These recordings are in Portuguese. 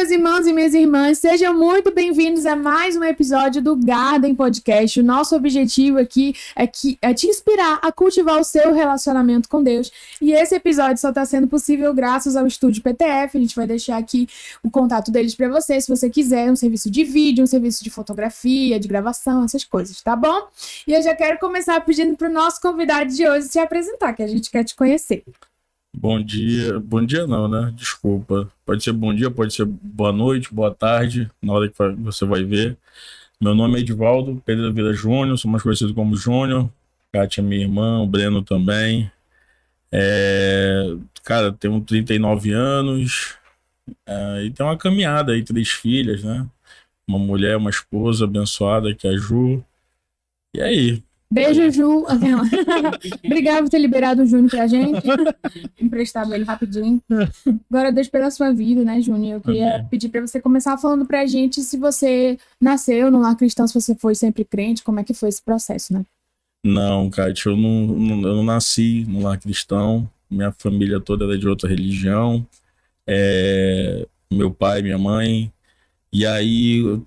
meus irmãos e minhas irmãs, sejam muito bem-vindos a mais um episódio do Garden Podcast. O nosso objetivo aqui é te inspirar a cultivar o seu relacionamento com Deus. E esse episódio só está sendo possível graças ao Estúdio PTF. A gente vai deixar aqui o contato deles para você, se você quiser, um serviço de vídeo, um serviço de fotografia, de gravação, essas coisas, tá bom? E eu já quero começar pedindo para o nosso convidado de hoje se apresentar, que a gente quer te conhecer. Bom dia não, né? Desculpa. Pode ser bom dia, pode ser boa noite, boa tarde, na hora que você vai ver. Meu nome é Edivaldo Pereira Vieira Júnior, sou mais conhecido como Júnior. Kátia é minha irmã, o Breno também. Cara, tenho 39 anos e tenho uma caminhada aí, 3 filhas, né? Uma mulher, uma esposa abençoada, que é a Ju. E aí? Beijo, Ju. Obrigado por ter liberado o Júnior pra gente. Emprestado ele rapidinho. Glória a Deus pela sua vida, né, Júnior? Eu queria pedir pra você começar falando pra gente se você nasceu no lar cristão, se você foi sempre crente, como é que foi esse processo, né? Não, Kátia, eu não nasci no lar cristão. Minha família toda era de outra religião. Meu pai, minha mãe. E aí,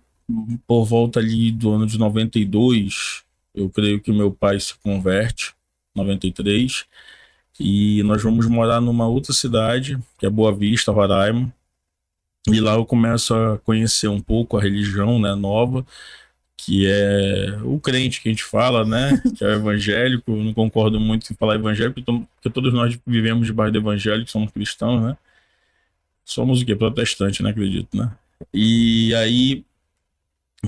por volta ali do ano de 92... eu creio que meu pai se converte, 93, e nós vamos morar numa outra cidade, que é Boa Vista, Roraima, e lá eu começo a conhecer um pouco a religião, né, nova, que é o crente que a gente fala, né, que é o evangélico. Eu não concordo muito em falar evangélico, porque todos nós vivemos debaixo do evangélico, somos cristãos, né, somos o quê? Protestantes, né, acredito, né, e aí,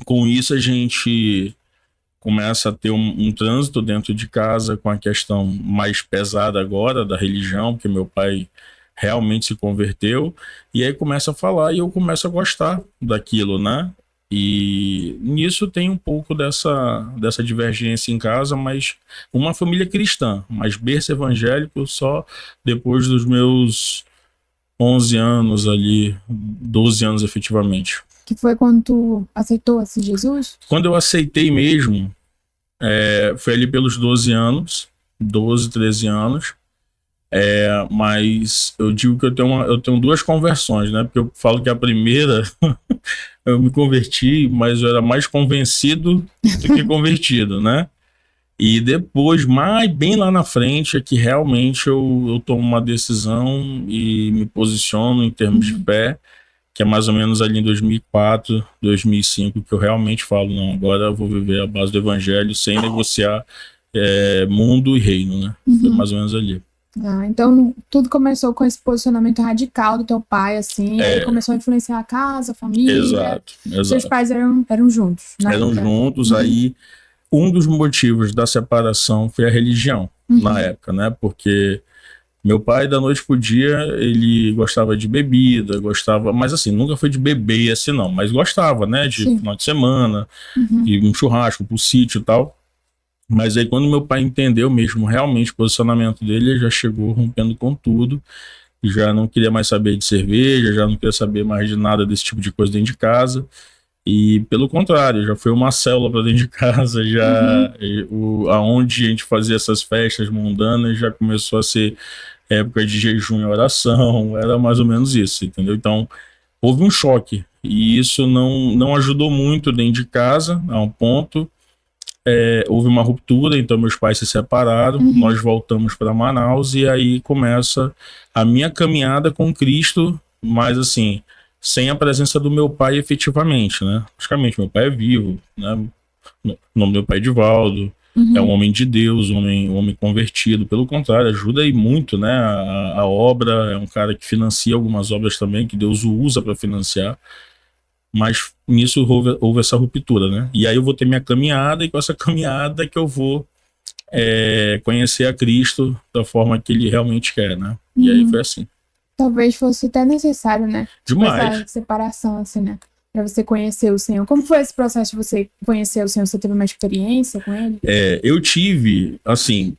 com isso a gente começa a ter um trânsito dentro de casa com a questão mais pesada agora da religião, porque meu pai realmente se converteu, e aí começa a falar e eu começo a gostar daquilo, né? E nisso tem um pouco dessa divergência em casa, mas uma família cristã, mas berço evangélico só depois dos meus 11 anos ali, 12 anos efetivamente. Que foi quando tu aceitou esse Jesus? Quando eu aceitei mesmo, foi ali pelos 12 anos, 12, 13 anos, mas eu digo que eu tenho 2 conversões, né? Porque eu falo que a primeira eu me converti, mas eu era mais convencido do que convertido, né? E depois, bem lá na frente, é que realmente eu tomo uma decisão e me posiciono em termos de fé, que é mais ou menos ali em 2004, 2005, que eu realmente falo, não, agora eu vou viver a base do evangelho sem negociar mundo e reino, né? Foi mais ou menos ali. Então tudo começou com esse posicionamento radical do teu pai, assim, aí começou a influenciar a casa, a família. Exato. Seus pais eram juntos, né? Eram juntos, aí um dos motivos da separação foi a religião, na época, né? Porque meu pai, da noite pro dia, ele gostava de bebida, mas assim, nunca foi de beber assim não, mas gostava, né, de final de semana, e um churrasco pro sítio e tal. Mas aí quando meu pai entendeu mesmo realmente o posicionamento dele, ele já chegou rompendo com tudo, e já não queria mais saber de cerveja, já não queria saber mais de nada desse tipo de coisa dentro de casa. E pelo contrário, já foi uma célula para dentro de casa, aonde a gente fazia essas festas mundanas já começou a ser época de jejum e oração, era mais ou menos isso, entendeu? Então, houve um choque, e isso não ajudou muito dentro de casa, a um ponto. Houve uma ruptura, então meus pais se separaram, nós voltamos para Manaus, e aí começa a minha caminhada com Cristo, mas assim, sem a presença do meu pai efetivamente, né? Praticamente, meu pai é vivo, né? O nome do meu pai é Edivaldo, é um homem de Deus, um homem convertido, pelo contrário, ajuda aí muito, né? A obra, é um cara que financia algumas obras também, que Deus o usa para financiar, mas nisso houve essa ruptura, né? E aí eu vou ter minha caminhada, e com essa caminhada que eu vou conhecer a Cristo da forma que ele realmente quer, né? E aí foi assim. Talvez fosse até necessário, né? Demais. Essa separação, assim, né? Pra você conhecer o Senhor. Como foi esse processo de você conhecer o Senhor? Você teve uma experiência com ele? Eu tive, assim,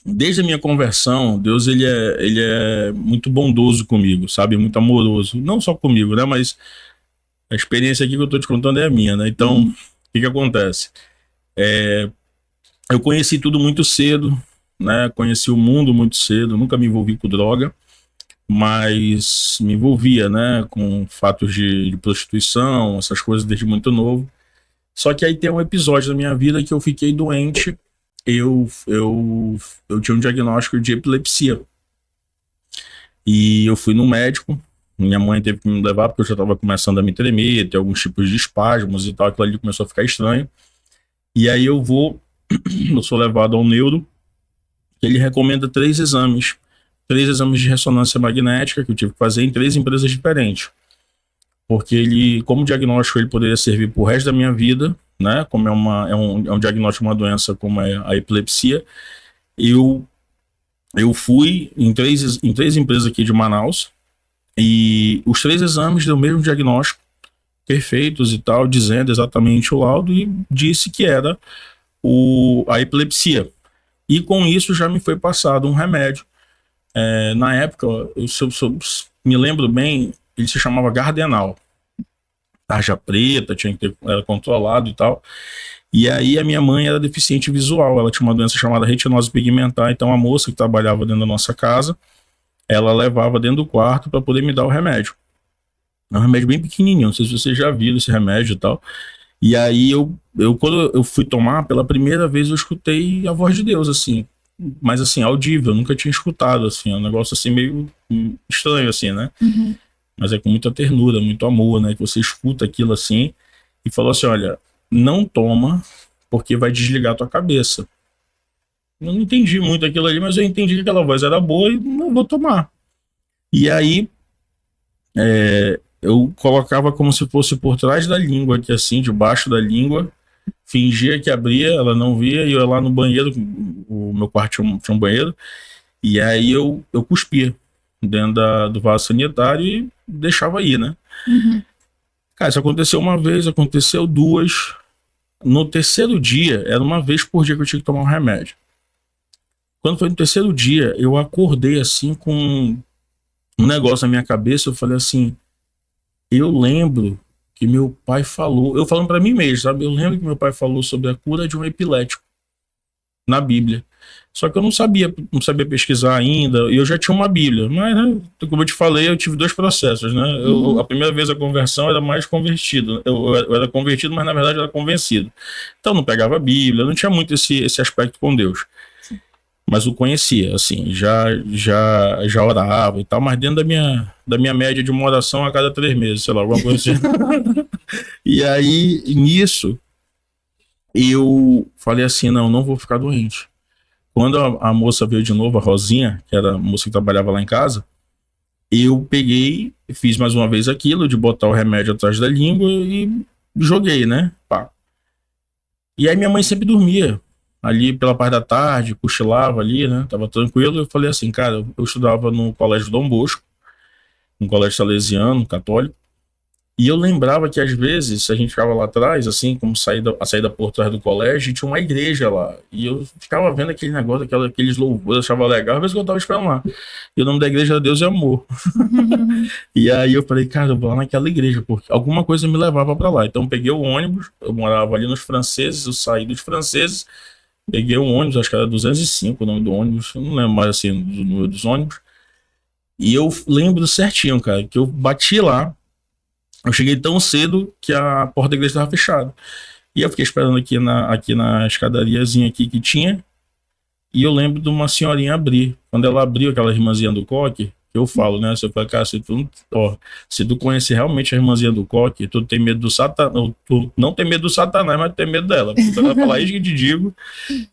desde a minha conversão, Deus ele é muito bondoso comigo, sabe? Muito amoroso. Não só comigo, né? Mas a experiência aqui que eu tô te contando é a minha, né? Então, o que acontece? Eu conheci tudo muito cedo, né? Conheci o mundo muito cedo, nunca me envolvi com droga, mas me envolvia, né, com fatos de prostituição, essas coisas desde muito novo. Só que aí tem um episódio da minha vida que eu fiquei doente. Eu tinha um diagnóstico de epilepsia. E eu fui no médico. Minha mãe teve que me levar porque eu já estava começando a me tremer, ter alguns tipos de espasmos e tal. Aquilo ali começou a ficar estranho. E aí eu sou levado ao neuro. Ele recomenda 3 exames de ressonância magnética que eu tive que fazer em 3 empresas diferentes. Porque ele, como diagnóstico, ele poderia servir pro resto da minha vida, né? Como é um diagnóstico de uma doença como é a epilepsia. Eu fui em três empresas aqui de Manaus e os 3 exames deu o mesmo diagnóstico, perfeitos e tal, dizendo exatamente o laudo e disse que era a epilepsia. E com isso já me foi passado um remédio. Na época, se eu me lembro bem, ele se chamava Gardenal. Tarja preta, era controlado e tal. E aí a minha mãe era deficiente visual, ela tinha uma doença chamada retinose pigmentar, então a moça que trabalhava dentro da nossa casa, ela levava dentro do quarto para poder me dar o remédio. É um remédio bem pequenininho, não sei se vocês já viram esse remédio e tal. E aí quando eu fui tomar, pela primeira vez eu escutei a voz de Deus, assim, mas assim, audível, eu nunca tinha escutado, assim, é um negócio assim meio estranho, assim, né? Uhum. Mas é com muita ternura, muito amor, né? Que você escuta aquilo assim e falou assim, olha, não toma porque vai desligar a tua cabeça. Eu não entendi muito aquilo ali, mas eu entendi que aquela voz era boa e não vou tomar. E aí eu colocava como se fosse por trás da língua, aqui assim, debaixo da língua, fingia que abria, ela não via, e eu ia lá no banheiro, o meu quarto tinha um banheiro, e aí eu cuspia dentro do vaso sanitário e deixava aí, né? Uhum. Cara, isso aconteceu uma vez, aconteceu 2. No terceiro dia, era uma vez por dia que eu tinha que tomar um remédio. Quando foi no terceiro dia, eu acordei assim com um negócio na minha cabeça, eu falei assim, eu lembro que meu pai falou, eu falando pra mim mesmo, sabe? Eu lembro que meu pai falou sobre a cura de um epilético na Bíblia. Só que eu não sabia pesquisar ainda, e eu já tinha uma Bíblia, mas, né, como eu te falei, eu tive 2 processos, né? A primeira vez a conversão era mais convertido, eu era convertido, mas na verdade eu era convencido. Então não pegava a Bíblia, não tinha muito esse aspecto com Deus. Mas o conhecia, assim, já orava e tal, mas dentro da minha média de uma oração a cada 3 meses, sei lá, alguma coisa assim. E aí, nisso, eu falei assim, não vou ficar doente. Quando a moça veio de novo, a Rosinha, que era a moça que trabalhava lá em casa, eu peguei, fiz mais uma vez aquilo, de botar o remédio atrás da língua e joguei, né? Pá. E aí minha mãe sempre dormia. Ali pela parte da tarde, cochilava ali, né? Tava tranquilo. Eu falei assim, cara, eu estudava no Colégio Dom Bosco, um colégio salesiano, católico. E eu lembrava que às vezes, a gente ficava lá atrás, assim, como a saída por trás do colégio, tinha uma igreja lá. E eu ficava vendo aquele negócio, aqueles louvores, eu achava legal, às vezes eu tava esperando lá. E o nome da igreja era Deus e Amor. E aí eu falei, cara, eu vou lá naquela igreja, porque alguma coisa me levava pra lá. Então eu peguei o ônibus, eu morava ali nos Franceses, eu saí dos Franceses, peguei um ônibus, acho que era 205 o nome do ônibus, eu não lembro mais assim do número dos ônibus. E eu lembro certinho, cara, que eu bati lá. Eu cheguei tão cedo que a porta da igreja estava fechada. E eu fiquei esperando aqui na escadariazinha aqui que tinha. E eu lembro de uma senhorinha abrir. Quando ela abriu, aquela irmãzinha do coque, que eu falo, né? Se eu falo, cara, se tu conhecer realmente a irmãzinha do coque, tu tem medo do Satanás. Tu não tem medo do Satanás, mas tu tem medo dela. Porque ela falar isso que eu te digo,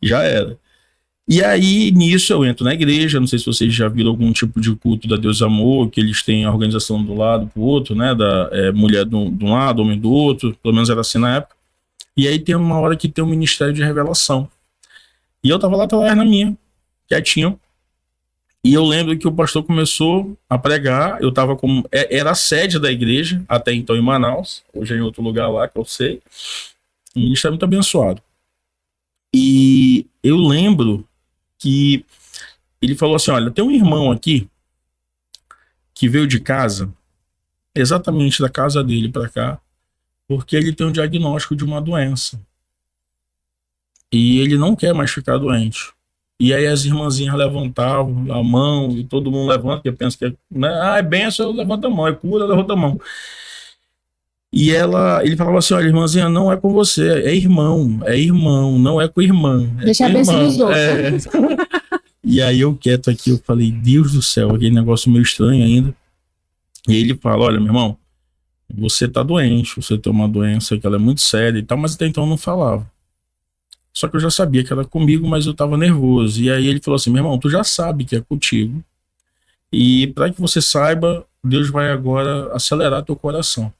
já era. E aí, nisso, eu entro na igreja, não sei se vocês já viram algum tipo de culto da Deus Amor, que eles têm a organização do lado pro outro, né, mulher de um lado, homem do outro, pelo menos era assim na época. E aí tem uma hora que tem um ministério de revelação. E eu tava lá atrás na minha, quietinho, e eu lembro que o pastor começou a pregar, eu tava como, era a sede da igreja, até então em Manaus, hoje é em outro lugar lá, que eu sei, um ministério muito abençoado. E eu lembro que ele falou assim, olha, tem um irmão aqui que veio de casa, exatamente da casa dele para cá, porque ele tem um diagnóstico de uma doença. E ele não quer mais ficar doente. E aí as irmãzinhas levantavam a mão, e todo mundo levanta, porque pensa que é, né? É benção, levanta a mão, é cura, levanta a mão. E ele falava assim, olha, irmãzinha, não é com você, é irmão, não é com irmã. Deixa a bênção dos outros. E aí eu quieto aqui, eu falei, Deus do céu, aquele negócio meio estranho ainda. E ele fala, olha, meu irmão, você tá doente, você tem uma doença que ela é muito séria e tal, mas até então eu não falava. Só que eu já sabia que era comigo, mas eu tava nervoso. E aí ele falou assim, meu irmão, tu já sabe que é contigo. E para que você saiba, Deus vai agora acelerar teu coração.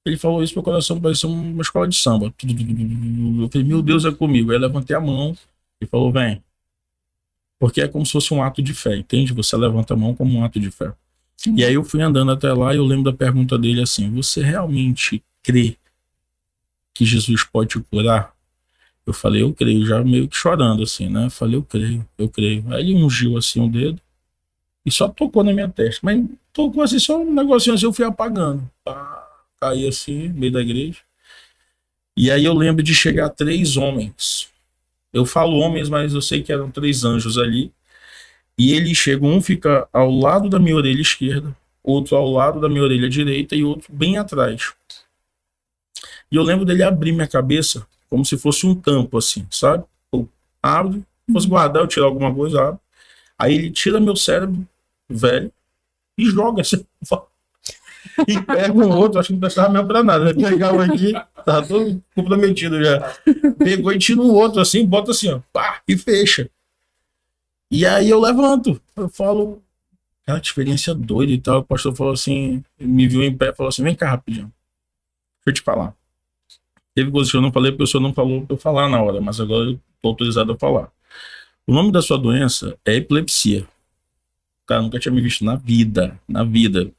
Ele falou isso, meu coração parecia uma escola de samba. Eu falei, meu Deus, é comigo. Aí eu levantei a mão e falou, vem. Porque é como se fosse um ato de fé, entende? Você levanta a mão como um ato de fé. E aí eu fui andando até lá e eu lembro da pergunta dele assim, você realmente crê que Jesus pode te curar? Eu falei, eu creio, já meio que chorando assim, né? Eu falei, eu creio. Aí ele ungiu assim o dedo e só tocou na minha testa. Mas tocou assim, só um negocinho assim, eu fui apagando. Caí assim, no meio da igreja. E aí eu lembro de chegar 3 homens. Eu falo homens, mas eu sei que eram 3 anjos ali. E eles chegam, um fica ao lado da minha orelha esquerda, outro ao lado da minha orelha direita e outro bem atrás. E eu lembro dele abrir minha cabeça como se fosse um tampo, assim, sabe? Eu abro, fosse guardar, eu tirar alguma coisa, abro. Aí ele tira meu cérebro velho e joga assim. E pega um outro, acho que não prestava mesmo pra nada. Né? Pegava aqui, tava todo comprometido já. Pegou e tira um outro assim, bota assim, ó, pá, e fecha. E aí eu levanto, eu falo, cara, que experiência doida e tal. O pastor falou assim, me viu em pé, falou assim, vem cá rapidinho, deixa eu te falar. Teve coisas que eu não falei porque o senhor não falou pra eu falar na hora, mas agora eu tô autorizado a falar. O nome da sua doença é epilepsia. Cara, nunca tinha me visto na vida, na vida.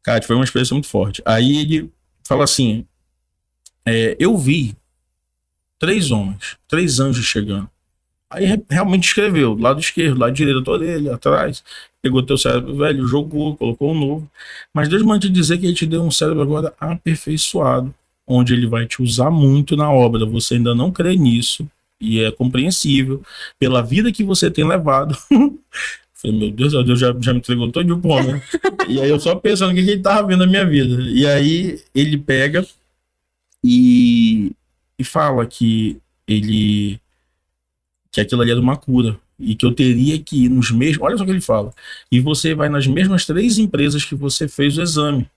Cara, foi uma experiência muito forte. Aí ele fala assim, eu vi 3 homens, 3 anjos chegando. Aí realmente escreveu, lado esquerdo, lado direito da tua orelha, atrás. Pegou teu cérebro velho, jogou, colocou um novo. Mas Deus manda te dizer que ele te deu um cérebro agora aperfeiçoado, onde ele vai te usar muito na obra. Você ainda não crê nisso, e é compreensível, pela vida que você tem levado. Falei, meu Deus, Deus já me entregou todo o pão, né? E aí eu só pensando o que ele tava vendo na minha vida. E aí ele pega e fala que aquilo ali era uma cura e que eu teria que ir nos mesmos, olha só o que ele fala, e você vai nas mesmas 3 empresas que você fez o exame.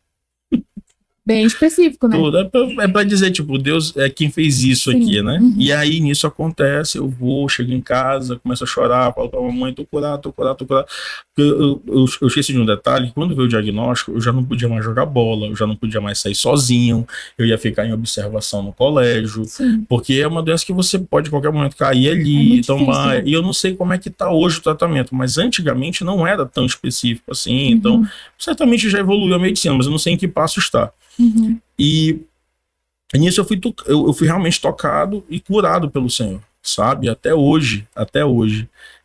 Bem específico, né? Tudo. É pra dizer, tipo, Deus é quem fez isso. Sim. Aqui, né? Uhum. E aí, nisso acontece, eu chego em casa, começo a chorar, falo pra mamãe, tô curado. Eu esqueci de um detalhe, quando veio o diagnóstico, eu já não podia mais jogar bola, eu já não podia mais sair sozinho, eu ia ficar em observação no colégio, sim, porque é uma doença que você pode, a qualquer momento, cair ali, tomar, e eu não sei como é que tá hoje o tratamento, mas antigamente não era tão específico assim, então, certamente já evoluiu a medicina, mas eu não sei em que passo está. Uhum. E nisso eu fui realmente tocado e curado pelo Senhor, sabe? Até hoje,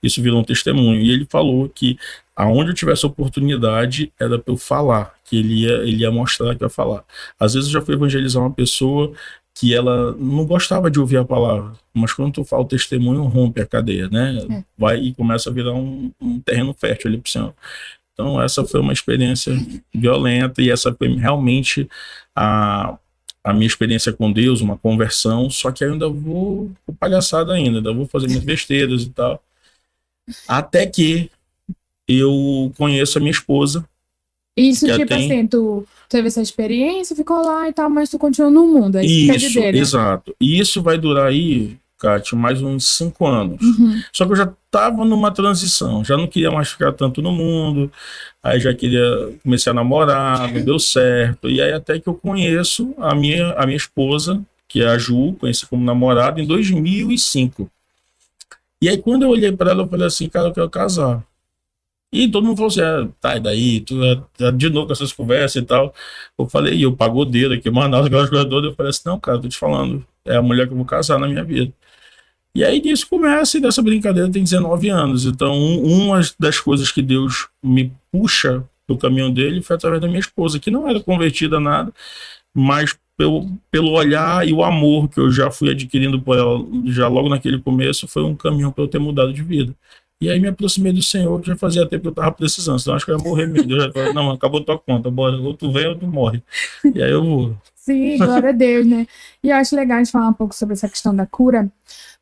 isso virou um testemunho. E ele falou que aonde eu tivesse oportunidade era para eu falar, que ele ia mostrar que eu ia falar. Às vezes eu já fui evangelizar uma pessoa que ela não gostava de ouvir a palavra, mas quando tu fala o testemunho, rompe a cadeia, né? Vai e começa a virar um terreno fértil ali pro Senhor. Então essa foi uma experiência violenta e essa foi realmente a minha experiência com Deus, uma conversão, só que eu ainda vou palhaçada ainda vou fazer minhas besteiras e tal. Até que eu conheço a minha esposa. Isso, tipo assim, tu teve essa experiência, ficou lá e tal, mas tu continua no mundo. É isso, quer dizer, né? Exato. E isso vai durar aí, Kátia, mais uns 5 anos. Uhum. Só que eu já estava numa transição, já não queria mais ficar tanto no mundo, aí já comecei a namorar, não deu certo, e aí até que eu conheço a minha esposa, que é a Ju, conheci como namorada em 2005. E aí quando eu olhei para ela, eu falei assim, cara, eu quero casar. E todo mundo falou assim, tá, e daí, tu de novo com essas conversas e tal. Eu falei, eu pago o dedo aqui, Manaus, aquelas coisas todas. Eu falei assim, não, cara, tô te falando, é a mulher que eu vou casar na minha vida. E aí nisso começa, e dessa brincadeira tem 19 anos. Então, uma das coisas que Deus me puxa pro caminho dele foi através da minha esposa, que não era convertida a nada, mas pelo olhar e o amor que eu já fui adquirindo por ela, já logo naquele começo, foi um caminho para eu ter mudado de vida. E aí me aproximei do Senhor, que já fazia tempo que eu estava precisando, senão acho que eu ia morrer mesmo. Eu já falei, não, acabou tua conta, bora, ou tu vem ou tu morre. E aí eu vou. Sim, glória a Deus, né? E eu acho legal a gente falar um pouco sobre essa questão da cura,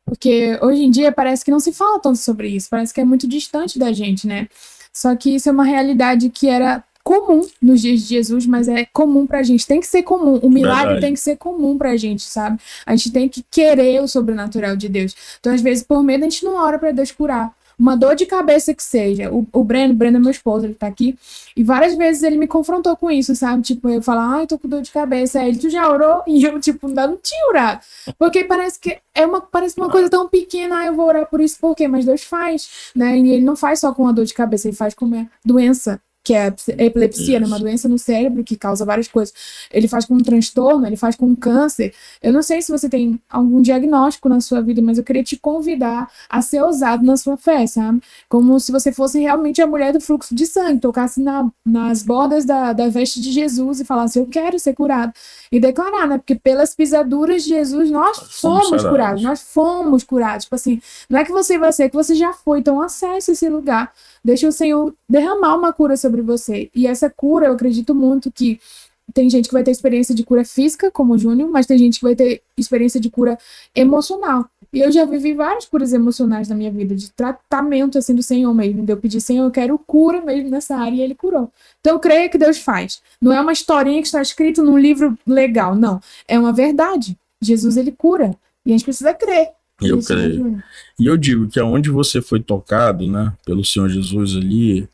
porque hoje em dia parece que não se fala tanto sobre isso, parece que é muito distante da gente, né? Só que isso é uma realidade que era comum nos dias de Jesus, mas é comum pra gente, tem que ser comum, o milagre Verdade. tem que ser comum pra gente, sabe? A gente tem que querer o sobrenatural de Deus. Então, às vezes, por medo, a gente não ora pra Deus curar. Uma dor de cabeça que seja. O Breno é meu esposo, ele tá aqui. E várias vezes ele me confrontou com isso, sabe? Tipo, eu falo, ai, tô com dor de cabeça. Aí ele, tu já orou? E eu, tipo, ainda não tinha orado. Porque parece que parece uma coisa tão pequena, eu vou orar por isso, por quê? Mas Deus faz, né? E ele não faz só com a dor de cabeça, ele faz com uma doença, que é a epilepsia, né? Uma doença no cérebro que causa várias coisas. Ele faz com um transtorno, ele faz com um câncer. Eu não sei se você tem algum diagnóstico na sua vida, mas eu queria te convidar a ser ousado na sua fé, sabe? Como se você fosse realmente a mulher do fluxo de sangue, tocasse nas bordas da veste de Jesus e falasse, eu quero ser curado. E declarar, né? Porque pelas pisaduras de Jesus, nós fomos curados, nós fomos curados. Tipo assim, não é que você vai ser, é que você já foi. Então acesse esse lugar. Deixa o Senhor derramar uma cura sobre você. E essa cura, eu acredito muito que tem gente que vai ter experiência de cura física, como o Júnior, mas tem gente que vai ter experiência de cura emocional. E eu já vivi várias curas emocionais na minha vida, de tratamento, assim, do Senhor mesmo. Eu pedi, Senhor, eu quero cura mesmo nessa área, e Ele curou. Então, eu creio que Deus faz. Não é uma historinha que está escrito num livro legal, não. É uma verdade. Jesus, Ele cura. E a gente precisa crer. Eu creio. E eu digo que aonde você foi tocado, né, pelo Senhor Jesus ali,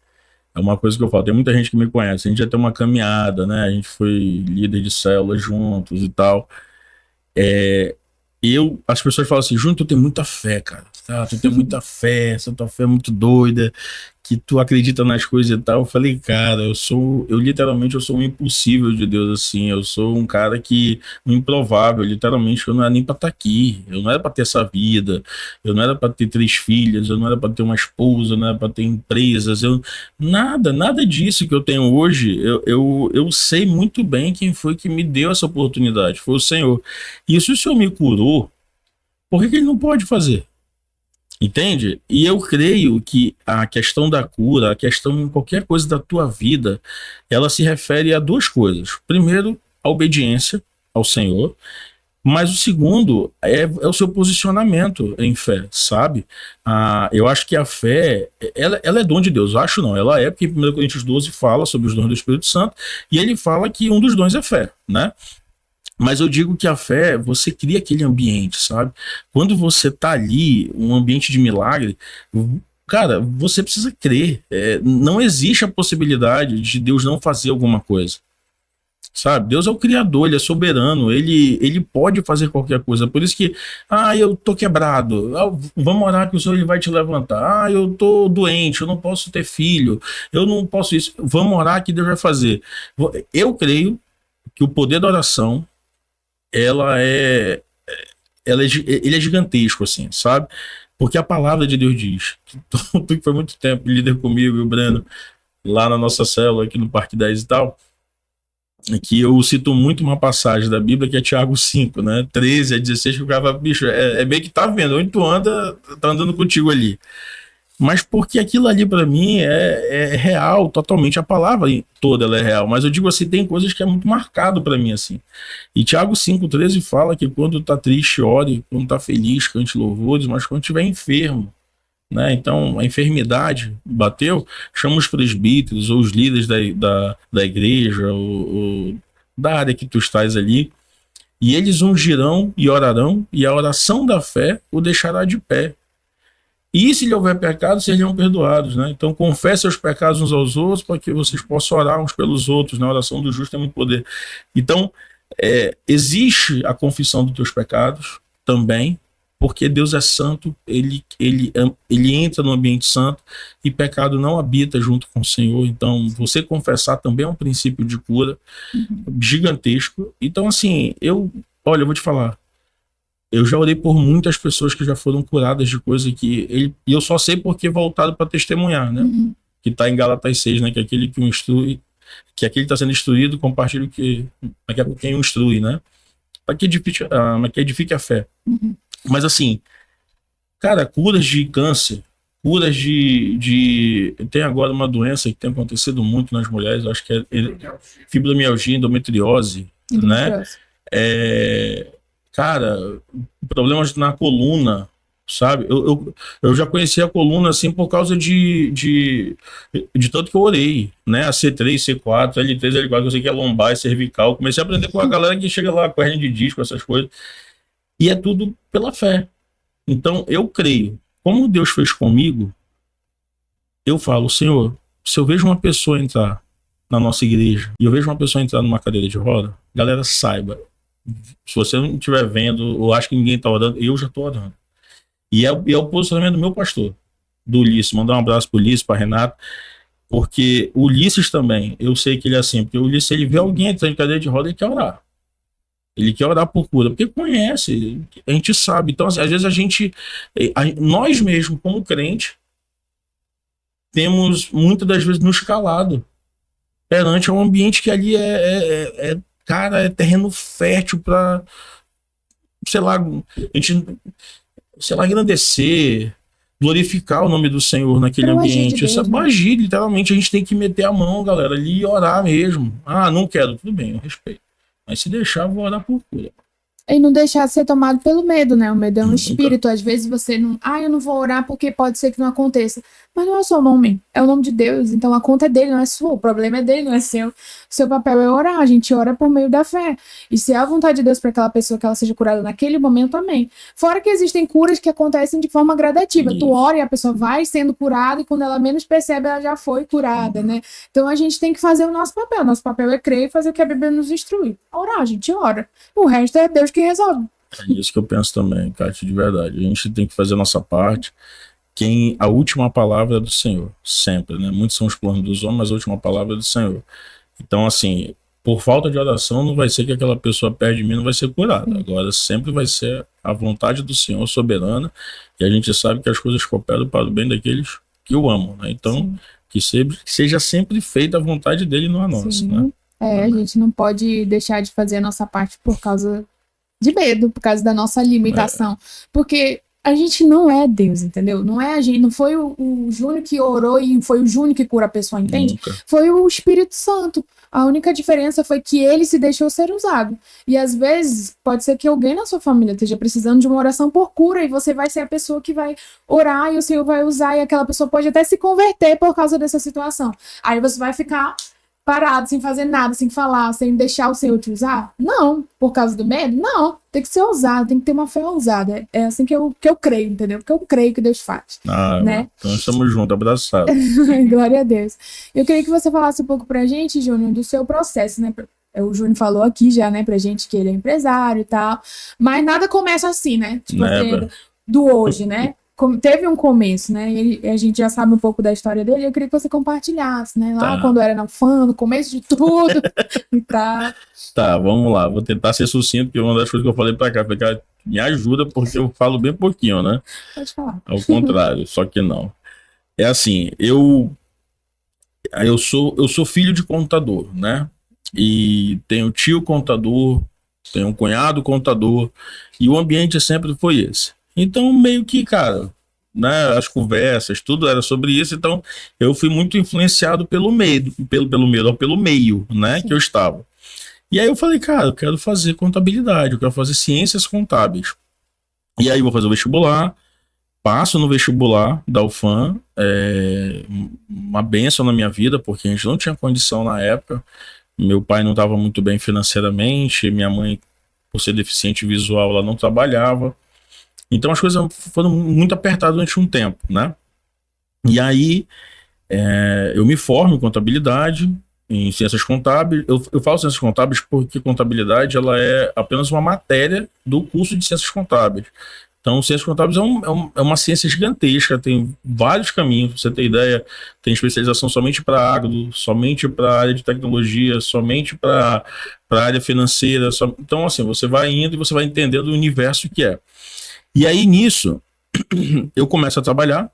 é uma coisa que eu falo. Tem muita gente que me conhece. A gente já tem uma caminhada, né? A gente foi líder de célula juntos e tal. As pessoas falam assim, Júnior, tu tem muita fé, cara. Tá? Tu tem muita fé, essa tua fé é muito doida, que tu acredita nas coisas e tal. Eu falei, cara, eu literalmente sou um impossível de Deus, assim. Eu sou um cara um improvável, literalmente, eu não era nem pra estar aqui. Eu não era pra ter essa vida, eu não era pra ter 3 filhas, eu não era pra ter uma esposa, eu não era pra ter empresas, nada disso que eu tenho hoje. Eu sei muito bem quem foi que me deu essa oportunidade, foi o Senhor. E se o Senhor me curou, por que Ele não pode fazer? Entende? E eu creio que a questão da cura, a questão em qualquer coisa da tua vida, ela se refere a 2 coisas. Primeiro, a obediência ao Senhor, mas o segundo é o seu posicionamento em fé, sabe? Eu acho que a fé, ela é dom de Deus. Eu acho não, ela é, porque em 1 Coríntios 12 fala sobre os dons do Espírito Santo, e ele fala que um dos dons é fé, né? Mas eu digo que a fé, você cria aquele ambiente, sabe? Quando você tá ali, um ambiente de milagre, cara, você precisa crer. Não existe a possibilidade de Deus não fazer alguma coisa, sabe? Deus é o Criador, Ele é soberano, ele pode fazer qualquer coisa. Por isso que, eu tô quebrado, vamos orar que o Senhor Ele vai te levantar. Eu tô doente, eu não posso ter filho, eu não posso isso. Vamos orar que Deus vai fazer. Eu creio que o poder da oração, ele é gigantesco, assim, sabe? Porque a palavra de Deus diz, que tu que foi muito tempo líder comigo e o Breno, lá na nossa célula, aqui no Parque 10 e tal, que eu cito muito uma passagem da Bíblia, que é Tiago 5, né? 13 a 16, que o cara, bicho, bem que tá vendo, onde tu anda, tá andando contigo ali. Mas porque aquilo ali para mim é real, totalmente. A palavra toda ela é real, mas eu digo assim, tem coisas que é muito marcado para mim, assim. E Tiago 5,13 fala que quando tá triste, ore, quando tá feliz, cante louvores, mas quando estiver enfermo, né? Então a enfermidade bateu, chama os presbíteros ou os líderes da igreja ou da área que tu estás ali, e eles ungirão e orarão, e a oração da fé o deixará de pé. E se lhe houver pecado, serão perdoados, né? Então confesse os pecados uns aos outros, para que vocês possam orar uns pelos outros, né? A oração do justo tem muito poder. Então, existe a confissão dos teus pecados também, porque Deus é santo, ele entra no ambiente santo, e pecado não habita junto com o Senhor. Então, você confessar também é um princípio de cura gigantesco. Então, assim, eu vou te falar, eu já orei por muitas pessoas que já foram curadas de coisa e eu só sei porque voltado para testemunhar, né? Que está em Gálatas 6, né? Que aquele que o instrui, que aquele está sendo instruído, compartilha quem o instrui, né? que edifique a fé. Mas assim, cara, curas de câncer, curas tem agora uma doença que tem acontecido muito nas mulheres, acho que é fibromialgia, endometriose, né? Cara, problemas na coluna, sabe? Eu já conheci a coluna assim por causa de tanto que eu orei, né? A C3, C4, L3, L4, eu sei que é lombar, cervical. Comecei a aprender com a galera que chega lá com hernia de disco, essas coisas. E é tudo pela fé. Então, eu creio. Como Deus fez comigo, eu falo, Senhor, se eu vejo uma pessoa entrar na nossa igreja e eu vejo uma pessoa entrar numa cadeira de roda, galera, saiba, se você não estiver vendo ou acha que ninguém está orando, eu já estou orando. E é o posicionamento do meu pastor, do Ulisses. Mandar um abraço para o Ulisses, para Renato, porque o Ulisses também, eu sei que ele é assim, porque o Ulisses, ele vê alguém entrando em cadeira de roda, ele quer orar. Ele quer orar por cura, porque conhece, a gente sabe. Então, assim, às vezes nós mesmos, como crente, temos muitas das vezes nos calado perante um ambiente que ali cara, é terreno fértil para, sei lá, engrandecer, glorificar o nome do Senhor naquele ambiente. Essa magia, literalmente, a gente tem que meter a mão, galera, ali e orar mesmo. Ah, não quero, tudo bem, eu respeito. Mas se deixar, eu vou orar por cura. E não deixar de ser tomado pelo medo, né? O medo é um espírito. Às vezes você não... eu não vou orar porque pode ser que não aconteça. Mas não é o seu nome. É o nome de Deus. Então a conta é dele, não é sua. O problema é dele, não é seu. O seu papel é orar. A gente ora por meio da fé. E se é a vontade de Deus para aquela pessoa que ela seja curada naquele momento, amém. Fora que existem curas que acontecem de forma gradativa. Tu ora e a pessoa vai sendo curada e quando ela menos percebe, ela já foi curada, né? Então a gente tem que fazer o nosso papel. Nosso papel é crer e fazer o que a Bíblia nos instrui. Orar, a gente ora. O resto é Deus que resolve. É isso que eu penso também, Kátia, de verdade. A gente tem que fazer a nossa parte. A última palavra é do Senhor, sempre, né? Muitos são os planos dos homens, mas a última palavra é do Senhor. Então, assim, por falta de oração, não vai ser que aquela pessoa perto de mim não vai ser curada. Agora, sempre vai ser a vontade do Senhor soberana, e a gente sabe que as coisas cooperam para o bem daqueles que o amam, né? Então, que seja sempre feita a vontade dele, não a nossa, né? A gente não pode deixar de fazer a nossa parte por causa de medo, por causa da nossa limitação. Porque a gente não é Deus, entendeu? Não é a gente, não foi o Júnior que orou e foi o Júnior que cura a pessoa, entende? Nunca. Foi o Espírito Santo. A única diferença foi que ele se deixou ser usado. E às vezes pode ser que alguém na sua família esteja precisando de uma oração por cura e você vai ser a pessoa que vai orar e o Senhor vai usar e aquela pessoa pode até se converter por causa dessa situação. Aí você vai ficar parado, sem fazer nada, sem falar, sem deixar o Senhor te usar? Não. Por causa do medo? Não. Tem que ser ousado, tem que ter uma fé ousada. É assim que eu creio, entendeu? Porque eu creio que Deus faz. Né? Então estamos juntos, abraçados. Glória a Deus. Eu queria que você falasse um pouco pra gente, Júnior, do seu processo, né? O Júnior falou aqui já, né, pra gente que ele é empresário e tal. Mas nada começa assim, né? Tipo, do hoje, né? Teve um começo, né? A gente já sabe um pouco da história dele. Eu queria que você compartilhasse, né? Lá quando era na fã, no começo de tudo e tal. Tá, vamos lá. Vou tentar ser sucinto, porque uma das coisas que eu falei pra cá, falei, cara, me ajuda, porque eu falo bem pouquinho, né? Pode falar. Ao contrário, só que não. É assim, eu sou filho de contador, né? E tenho tio contador, tenho um cunhado contador, e o ambiente sempre foi esse. Então, meio que, cara, né, as conversas, tudo era sobre isso. Então, eu fui muito influenciado pelo meio, né, que eu estava. E aí eu falei, cara, eu quero fazer contabilidade, eu quero fazer ciências contábeis. E aí eu vou fazer o vestibular, passo no vestibular da UFAM, uma bênção na minha vida, porque a gente não tinha condição na época. Meu pai não estava muito bem financeiramente, minha mãe, por ser deficiente visual, ela não trabalhava. Então as coisas foram muito apertadas durante um tempo, né? E aí eu me formo em contabilidade, em ciências contábeis. Eu falo ciências contábeis porque contabilidade ela é apenas uma matéria do curso de ciências contábeis. Então, ciências contábeis é uma ciência gigantesca, tem vários caminhos. Pra você ter ideia, tem especialização somente para agro, somente para a área de tecnologia, somente para a área financeira. Então, assim, você vai indo e você vai entendendo o universo que é. E aí, nisso, eu começo a trabalhar,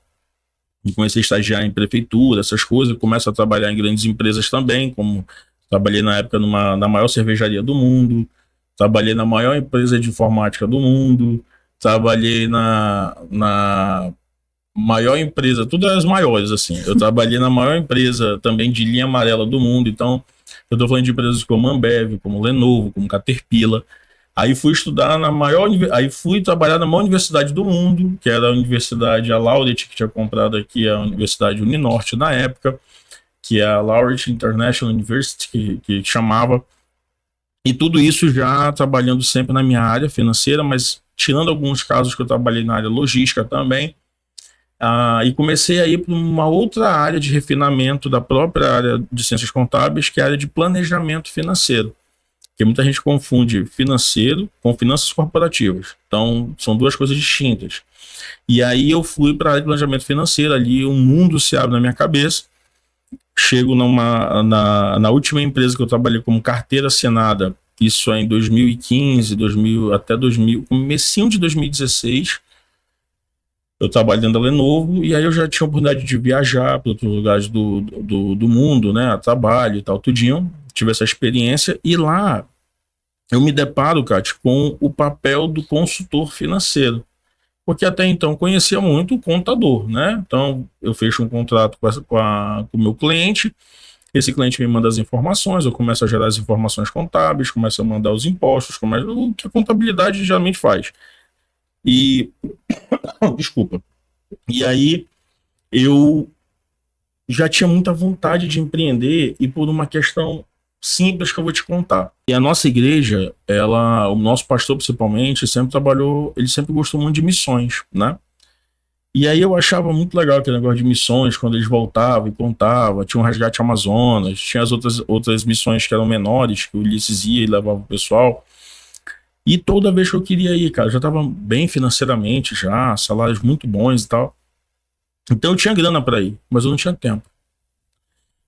comecei a estagiar em prefeitura, essas coisas, começo a trabalhar em grandes empresas também, como trabalhei na época na maior cervejaria do mundo, Trabalhei na maior empresa de informática do mundo, trabalhei na maior empresa, tudo as maiores, assim. Eu trabalhei na maior empresa também de linha amarela do mundo, então eu tô falando de empresas como Ambev, como Lenovo, como Caterpillar. Aí fui estudar aí fui trabalhar na maior universidade do mundo, que era a Universidade, a Laureate, que tinha comprado aqui a Universidade Uninorte na época, que é a Laureate International University, que chamava. E tudo isso já trabalhando sempre na minha área financeira, mas tirando alguns casos que eu trabalhei na área logística também. E comecei a ir para uma outra área de refinamento da própria área de ciências contábeis, que é a área de planejamento financeiro. Porque muita gente confunde financeiro com finanças corporativas. Então, são duas coisas distintas. E aí eu fui para a área de planejamento financeiro, ali um mundo se abre na minha cabeça. Chego na última empresa que eu trabalhei como carteira assinada, isso é em 2015, até comecinho de 2016. Eu trabalhando na Lenovo, e aí eu já tinha a oportunidade de viajar para outros lugares do mundo, né, a trabalho e tal, tudinho. Tive essa experiência, e lá eu me deparo, Kátia, com o papel do consultor financeiro. Porque até então conhecia muito o contador, né? Então eu fecho um contrato com o meu cliente, esse cliente me manda as informações, eu começo a gerar as informações contábeis, começo a mandar os impostos, o que a contabilidade geralmente faz. E desculpa. E aí eu já tinha muita vontade de empreender, e por uma questão simples que eu vou te contar. E a nossa igreja, o nosso pastor principalmente, ele sempre gostou muito de missões, né? E aí eu achava muito legal aquele negócio de missões, quando eles voltavam e contavam, tinha um resgate Amazonas, tinha as outras missões que eram menores, que o Ulisses ia e levava o pessoal. E toda vez que eu queria ir, cara, eu já estava bem financeiramente, já, salários muito bons e tal. Então eu tinha grana para ir, mas eu não tinha tempo.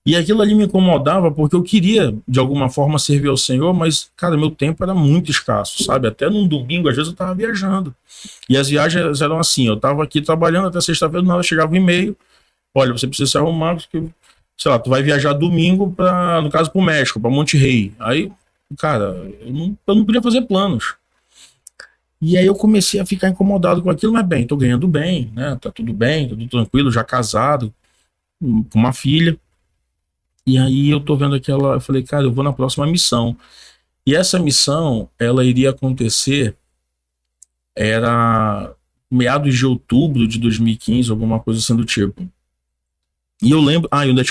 E aquilo ali me incomodava porque eu queria, de alguma forma, servir ao Senhor, mas, cara, meu tempo era muito escasso, sabe? Até num domingo, às vezes, eu estava viajando. E as viagens eram assim, eu estava aqui trabalhando até sexta-feira, do nada chegava um e-mail, olha, você precisa se arrumar, porque, sei lá, tu vai viajar domingo, no caso, para o México, para Monte Rei. Aí, cara, eu não podia fazer planos. E aí eu comecei a ficar incomodado com aquilo, mas bem, tô ganhando bem, né? Tá tudo bem, tudo tranquilo, já casado, com uma filha. E aí eu tô vendo eu falei, cara, eu vou na próxima missão. E essa missão, ela iria acontecer, era meados de outubro de 2015, alguma coisa assim do tipo. E eu lembro, eu ainda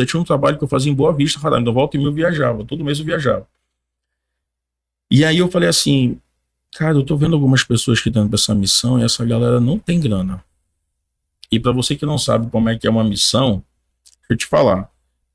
tinha um trabalho que eu fazia em Boa Vista, então volta e meia eu viajava, todo mês eu viajava. E aí eu falei assim, cara, eu tô vendo algumas pessoas que estão pra essa missão e essa galera não tem grana. E para você que não sabe como é que é uma missão, deixa eu te falar.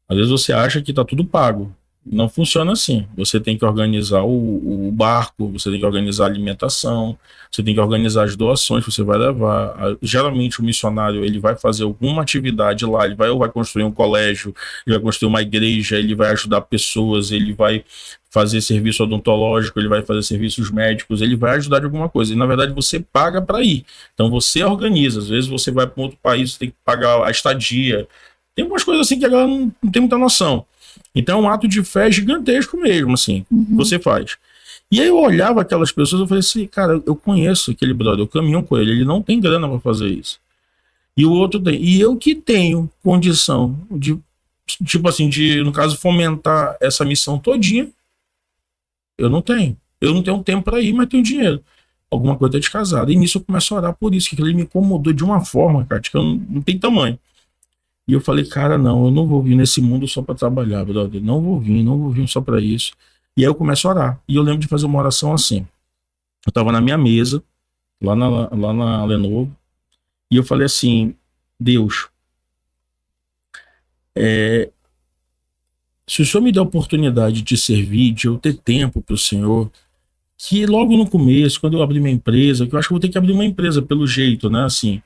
Às vezes você acha que tá tudo pago. Não funciona assim. Você tem que organizar o barco, você tem que organizar a alimentação, você tem que organizar as doações que você vai levar. Geralmente o missionário, ele vai fazer alguma atividade lá, ele vai construir um colégio, ele vai construir uma igreja, ele vai ajudar pessoas, ele vai fazer serviço odontológico, ele vai fazer serviços médicos, ele vai ajudar de alguma coisa. E na verdade você paga para ir. Então você organiza. Às vezes você vai para outro país, você tem que pagar a estadia. Tem umas coisas assim que a galera não tem muita noção. Então é um ato de fé gigantesco mesmo, assim, você faz. E aí eu olhava aquelas pessoas, eu falei assim, cara, eu conheço aquele brother, eu caminho com ele não tem grana para fazer isso. E o outro tem. E eu que tenho condição de, tipo assim, no caso, fomentar essa missão todinha, eu não tenho. Eu não tenho tempo para ir, mas tenho dinheiro. Alguma coisa tá descasada. E nisso eu começo a orar por isso, que ele me incomodou de uma forma, cara, que eu não tenho tamanho. E eu falei, cara, não, eu não vou vir nesse mundo só para trabalhar, brother. Não vou vir só para isso. E aí eu começo a orar. E eu lembro de fazer uma oração assim. Eu tava na minha mesa, lá na Lenovo, e eu falei assim, Deus, se o Senhor me der a oportunidade de servir, de eu ter tempo para o Senhor, que logo no começo, quando eu abrir minha empresa, que eu acho que eu vou ter que abrir uma empresa pelo jeito, né, assim.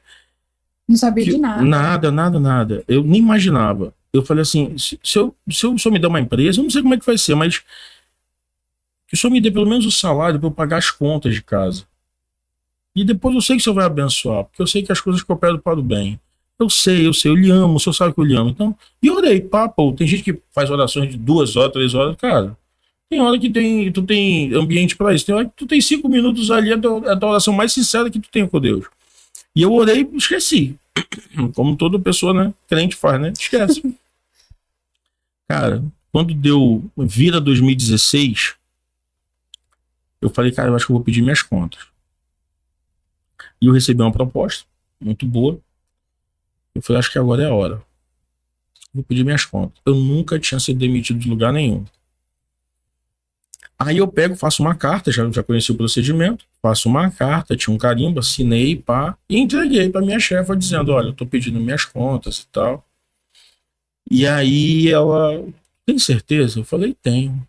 Não sabia de nada. Nada. Eu nem imaginava. Eu falei assim, se o senhor me der uma empresa, eu não sei como é que vai ser, mas que o senhor me dê pelo menos o salário para eu pagar as contas de casa. E depois eu sei que o senhor vai abençoar, porque eu sei que as coisas cooperam para o bem. Eu sei, eu lhe amo, o senhor sabe que eu lhe amo. Então, e orei, papo, tem gente que faz orações de 2 horas, 3 horas, cara. Tem hora que tu tem ambiente para isso. Tem hora que tu tem 5 minutos ali, a tua oração mais sincera que tu tem com Deus. E eu orei e esqueci. Como toda pessoa, né, crente faz, né? Esquece. Cara, quando vira 2016, eu falei, cara, eu acho que eu vou pedir minhas contas. E eu recebi uma proposta muito boa. Eu falei, acho que agora é a hora. Vou pedir minhas contas. Eu nunca tinha sido demitido de lugar nenhum. Aí eu pego, faço uma carta, já conheci o procedimento, faço uma carta, tinha um carimbo, assinei, pá, e entreguei pra minha chefa dizendo, olha, eu tô pedindo minhas contas e tal. E aí ela, tem certeza? Eu falei, tenho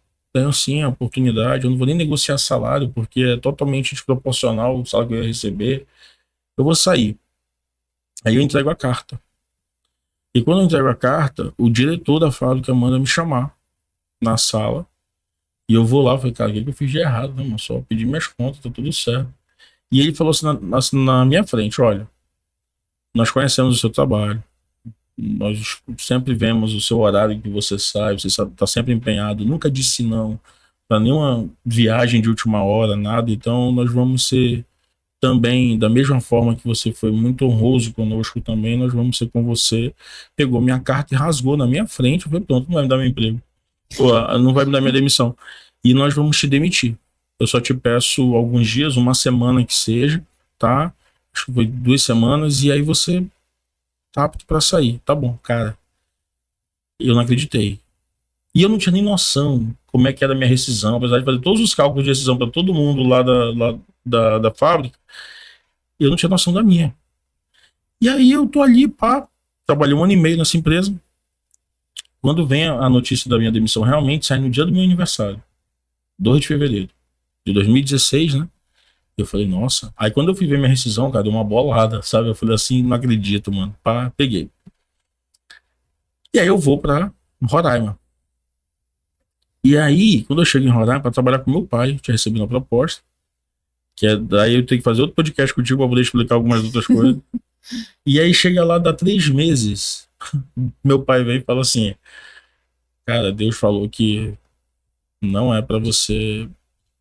sim a oportunidade, eu não vou nem negociar salário, porque é totalmente desproporcional o salário que eu ia receber, eu vou sair. Aí eu entrego a carta. E quando eu entrego a carta, o diretor da fábrica manda me chamar na sala. E eu vou lá, falei, cara, o que eu fiz de errado, né, mano? Só pedi minhas contas, tá tudo certo. E ele falou assim na minha frente, olha, nós conhecemos o seu trabalho, nós sempre vemos o seu horário que você sai, você está sempre empenhado, nunca disse não para nenhuma viagem de última hora, nada, então nós vamos ser também, da mesma forma que você foi muito honroso conosco também, nós vamos ser com você. Pegou minha carta e rasgou na minha frente, eu falei, pronto, não vai me dar meu emprego. Não vai me dar minha demissão. E nós vamos te demitir. Eu só te peço alguns dias, uma semana que seja, tá? Acho que foi 2 semanas, e aí você tá apto pra sair. Tá bom, cara. Eu não acreditei. E eu não tinha nem noção como é que era a minha rescisão, apesar de fazer todos os cálculos de rescisão para todo mundo lá da fábrica, eu não tinha noção da minha. E aí eu tô ali, pá, trabalhei 1 ano e meio nessa empresa. Quando vem a notícia da minha demissão, realmente sai no dia do meu aniversário, 2 de fevereiro de 2016, né? Eu falei, nossa. Aí quando eu fui ver minha rescisão, cara, deu uma bolada, sabe? Eu falei assim, não acredito, mano. Pá, peguei. E aí eu vou pra Roraima. E aí, quando eu chego em Roraima pra trabalhar com meu pai, eu tinha recebido uma proposta, que é daí eu tenho que fazer outro podcast contigo pra poder explicar algumas outras coisas. E aí chega lá, dá 3 meses, meu pai vem e fala assim, cara, Deus falou que não é pra você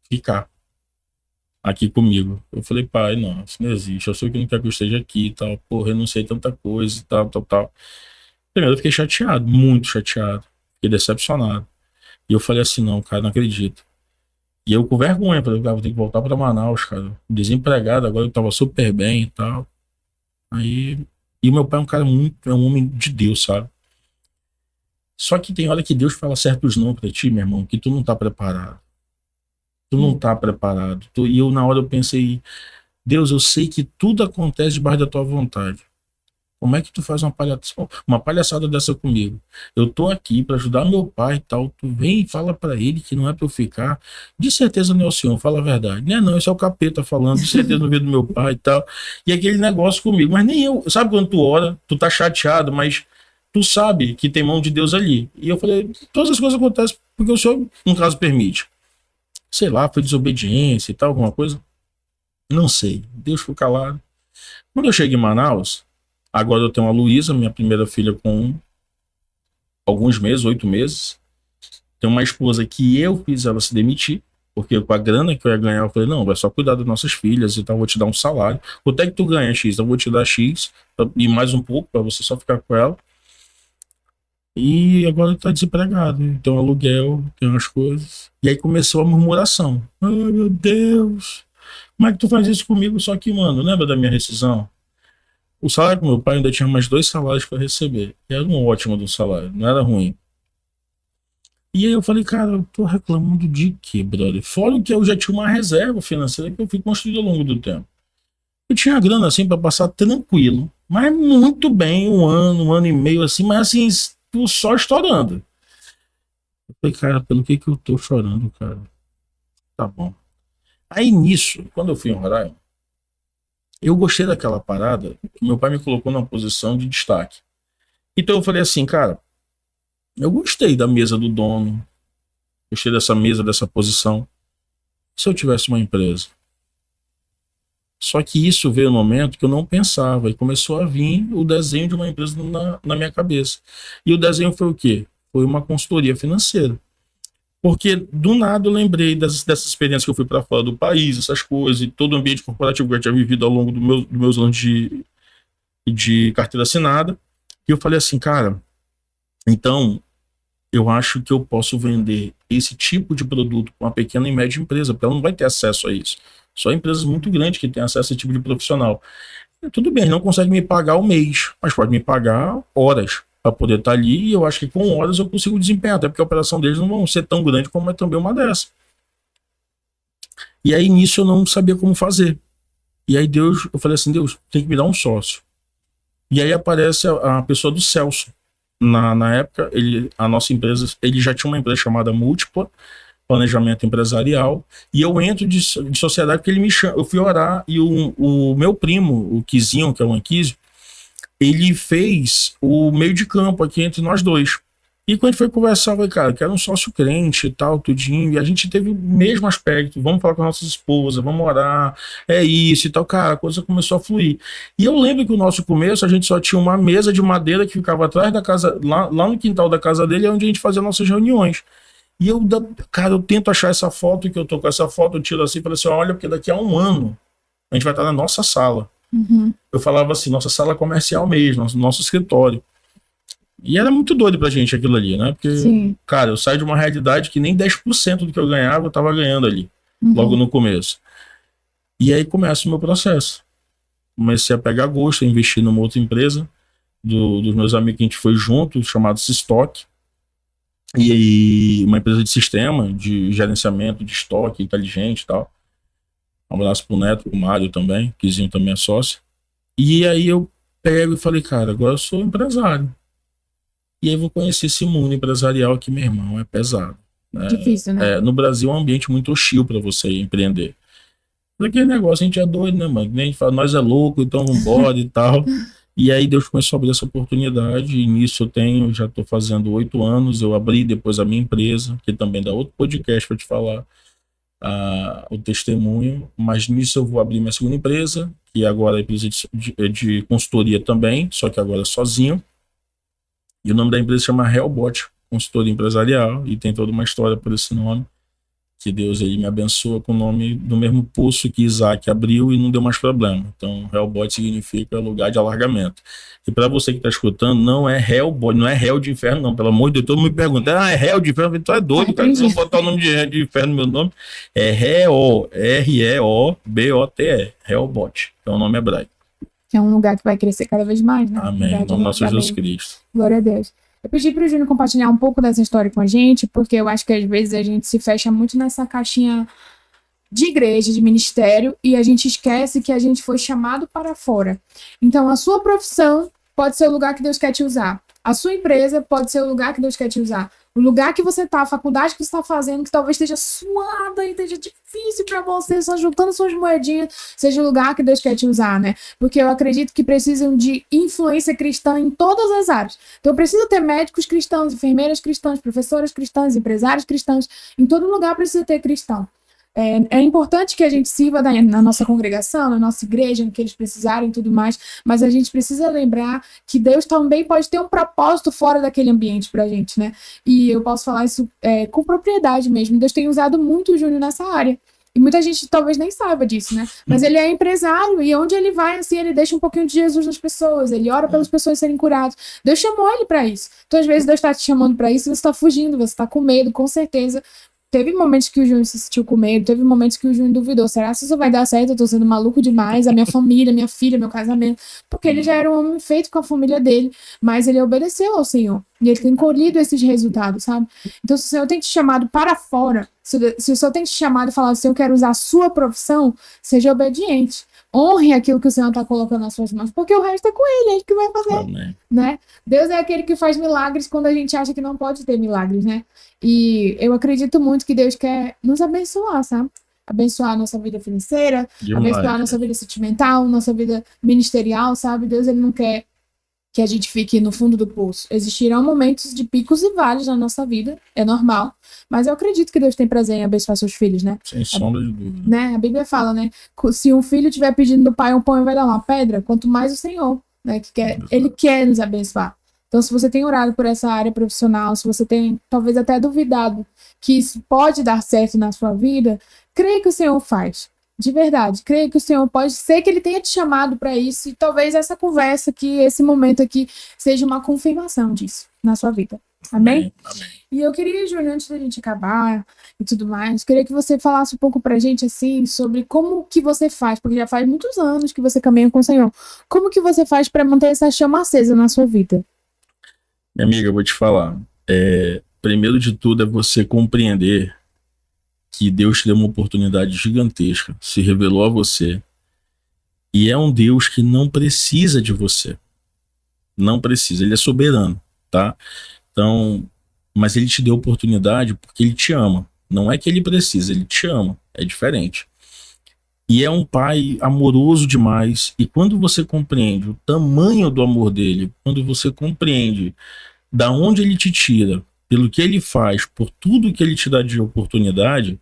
ficar aqui comigo. Eu falei, pai, não, isso não existe. Eu sei que não quer que eu esteja aqui e tal. Porra, renunciei tanta coisa e tal. Primeiro eu fiquei chateado, muito chateado. Fiquei decepcionado. E eu falei assim, não, cara, não acredito. E eu com vergonha, falei, cara, vou ter que voltar pra Manaus, cara. Desempregado, agora eu tava super bem e tal. Aí... E o meu pai é um cara muito... É um homem de Deus, sabe? Só que tem hora que Deus fala certos não pra ti, meu irmão, que tu não tá preparado. Tu não tá preparado. E eu, na hora, eu pensei, Deus, eu sei que tudo acontece debaixo da tua vontade. Como é que tu faz uma palhaçada dessa comigo? Eu tô aqui pra ajudar meu pai e tal. Tu vem e fala pra ele que não é pra eu ficar. De certeza não é o senhor, fala a verdade. Não, isso é o capeta falando. De certeza não veio do meu pai e tal. E aquele negócio comigo. Mas nem eu. Sabe quando tu ora, tu tá chateado, mas tu sabe que tem mão de Deus ali. E eu falei, todas as coisas acontecem porque o senhor, no caso, permite. Sei lá, foi desobediência e tal, alguma coisa. Não sei. Deus ficou calado. Quando eu cheguei em Manaus, agora eu tenho a Luísa, minha primeira filha, com alguns meses, 8 meses. Tenho uma esposa que eu fiz ela se demitir, porque com a grana que eu ia ganhar, eu falei, não, vai só cuidar das nossas filhas e tal, eu vou te dar um salário. Quanto é que tu ganha, X? Eu vou te dar X e mais um pouco para você só ficar com ela. E agora tá desempregado, então aluguel, tem umas coisas. E aí começou a murmuração. Ai, meu Deus, como é que tu faz isso comigo? Só que, mano, lembra da minha rescisão? O salário do meu pai ainda tinha mais 2 salários para receber. E era um ótimo do salário, não era ruim. E aí eu falei, cara, eu tô reclamando de quê, brother? Fora que eu já tinha uma reserva financeira que eu fui construindo ao longo do tempo. Eu tinha grana assim para passar tranquilo, mas muito bem, 1 ano e meio assim, mas assim, só estourando. Eu falei, cara, pelo que eu tô chorando, cara? Tá bom. Aí nisso, quando eu fui em Roraima, eu gostei daquela parada que meu pai me colocou numa posição de destaque. Então eu falei assim, cara, eu gostei da mesa do dono, gostei dessa mesa, dessa posição. Se eu tivesse uma empresa? Só que isso veio no momento que eu não pensava e começou a vir o desenho de uma empresa na minha cabeça. E o desenho foi o quê? Foi uma consultoria financeira. Porque do nada eu lembrei dessas experiências que eu fui para fora do país, essas coisas, e todo o ambiente corporativo que eu tinha vivido ao longo dos meus anos de carteira assinada. E eu falei assim, cara, então eu acho que eu posso vender esse tipo de produto para uma pequena e média empresa, porque ela não vai ter acesso a isso. Só empresas muito grandes que têm acesso a esse tipo de profissional. E tudo bem, não consegue me pagar o mês, mas pode me pagar horas para poder estar ali, e eu acho que com horas eu consigo desempenhar, até porque a operação deles não vão ser tão grande como é também uma dessa. E aí nisso eu não sabia como fazer. E aí Deus, eu falei assim, Deus, tem que me dar um sócio. E aí aparece a pessoa do Celso. Na época, a nossa empresa, ele já tinha uma empresa chamada Múltipla, Planejamento Empresarial, e eu entro de sociedade porque ele me chama, eu fui orar, e o meu primo, o Kizinho, que é o Anquísio, ele fez o meio de campo aqui entre nós dois. E quando a gente foi conversar, eu falei, cara, que era um sócio crente e tal, tudinho, e a gente teve o mesmo aspecto, vamos falar com as nossas esposas, vamos orar, é isso e tal, cara, a coisa começou a fluir. E eu lembro que o nosso começo, a gente só tinha uma mesa de madeira que ficava atrás da casa, lá no quintal da casa dele, onde a gente fazia nossas reuniões. E eu, cara, eu tento achar essa foto, que eu tô com essa foto, eu tiro assim e falei assim, olha, porque daqui a um ano a gente vai estar na nossa sala. Uhum. Eu falava assim, nossa sala comercial mesmo, nosso escritório. E era muito doido pra gente aquilo ali, né? Porque, Sim. cara, eu saio de uma realidade que nem 10% do que eu ganhava eu tava ganhando ali, Uhum. logo no começo. E aí começa o meu processo. Comecei a pegar gosto, a investir numa outra empresa, dos meus amigos que a gente foi junto, chamado Sistock. E aí, uma empresa de sistema, de gerenciamento de estoque inteligente e tal. Um abraço pro Neto, pro Mário também, Kizinho também é sócio. E aí eu pego e falei, cara, agora eu sou empresário. E aí vou conhecer esse mundo empresarial aqui, meu irmão, é pesado. Difícil, né? No Brasil é um ambiente muito hostil para você empreender. Porque negócio a gente é doido, né, mano? A gente fala, nós é louco, então vambora e tal. E aí Deus começou a abrir essa oportunidade, e nisso já estou fazendo 8 anos, eu abri depois a minha empresa, que também dá outro podcast para te falar o testemunho, mas nisso eu vou abrir minha segunda empresa, que agora é empresa de consultoria também, só que agora sozinho. E o nome da empresa chama Hellbot, consultoria empresarial, e tem toda uma história por esse nome, que Deus ele me abençoa com o nome do mesmo poço que Isaac abriu e não deu mais problema. Então, Hellbot significa lugar de alargamento. E para você que está escutando, não é Hellbot, não é Hell de inferno, não. Pelo amor de Deus, todo mundo me pergunta, é Hell de inferno? Então é doido, cara, não botar o nome de inferno no meu nome. É R-E-O-B-O-T-E, Hellbot, é o nome hebraico. É um lugar que vai crescer cada vez mais, né? Amém, em nome do nosso Jesus Cristo. Glória a Deus. Eu pedi para o Júnior compartilhar um pouco dessa história com a gente, porque eu acho que às vezes a gente se fecha muito nessa caixinha de igreja, de ministério, e a gente esquece que a gente foi chamado para fora. Então, a sua profissão pode ser o lugar que Deus quer te usar. A sua empresa pode ser o lugar que Deus quer te usar. O lugar que você está, a faculdade que você está fazendo, que talvez esteja suada e esteja difícil para você, só juntando suas moedinhas, seja o lugar que Deus quer te usar, né? Porque eu acredito que precisam de influência cristã em todas as áreas. Então, eu preciso ter médicos cristãos, enfermeiras cristãs, professoras cristãs, empresários cristãos. Em todo lugar precisa ter cristão. É importante que a gente sirva na nossa congregação, na nossa igreja, no que eles precisarem e tudo mais, mas a gente precisa lembrar que Deus também pode ter um propósito fora daquele ambiente pra gente, né? E eu posso falar isso com propriedade mesmo. Deus tem usado muito o Júnior nessa área. E muita gente talvez nem saiba disso, né? Mas ele é empresário e onde ele vai, assim, ele deixa um pouquinho de Jesus nas pessoas, ele ora pelas pessoas serem curadas. Deus chamou ele pra isso. Então, às vezes, Deus tá te chamando pra isso e você tá fugindo, você tá com medo, com certeza. Teve momentos que o Júnior se sentiu com medo, teve momentos que o Júnior duvidou, será que isso vai dar certo? Eu tô sendo maluco demais, a minha família, minha filha, meu casamento, porque ele já era um homem feito com a família dele, mas ele obedeceu ao Senhor, e ele tem colhido esses resultados, sabe? Então, se o Senhor tem te chamado para fora, se o Senhor tem te chamado e falado assim, eu quero usar a sua profissão, seja obediente. Honre aquilo que o Senhor está colocando nas suas mãos, porque o resto é com ele, é ele que vai fazer. Amém. Né? Deus é aquele que faz milagres quando a gente acha que não pode ter milagres, né? E eu acredito muito que Deus quer nos abençoar, sabe? Abençoar a nossa vida financeira, abençoar a nossa vida sentimental, nossa vida ministerial, sabe? Deus, ele não quer que a gente fique no fundo do poço. Existirão momentos de picos e vales na nossa vida, é normal, mas eu acredito que Deus tem prazer em abençoar seus filhos, né? Sem sombra de dúvida. Né? A Bíblia fala, né? Se um filho estiver pedindo do pai um pão e vai dar uma pedra, quanto mais o Senhor, né? Ele quer nos abençoar. Então, se você tem orado por essa área profissional, se você tem talvez até duvidado que isso pode dar certo na sua vida, creia que o Senhor faz. De verdade, creio que o Senhor pode ser que Ele tenha te chamado para isso e talvez essa conversa aqui, esse momento aqui, seja uma confirmação disso na sua vida. Amém? Amém. E eu queria, Júnior, antes da gente acabar e tudo mais, queria que você falasse um pouco pra gente, assim, sobre como que você faz, porque já faz muitos anos que você caminha com o Senhor. Como que você faz para manter essa chama acesa na sua vida? Minha amiga, eu vou te falar. Primeiro de tudo é você compreender que Deus te deu uma oportunidade gigantesca, se revelou a você, e é um Deus que não precisa de você. Não precisa, Ele é soberano, tá? Então, mas Ele te deu oportunidade porque Ele te ama. Não é que Ele precisa, Ele te ama. É diferente. E é um pai amoroso demais. E quando você compreende o tamanho do amor dele, quando você compreende da onde Ele te tira, pelo que Ele faz, por tudo que Ele te dá de oportunidade,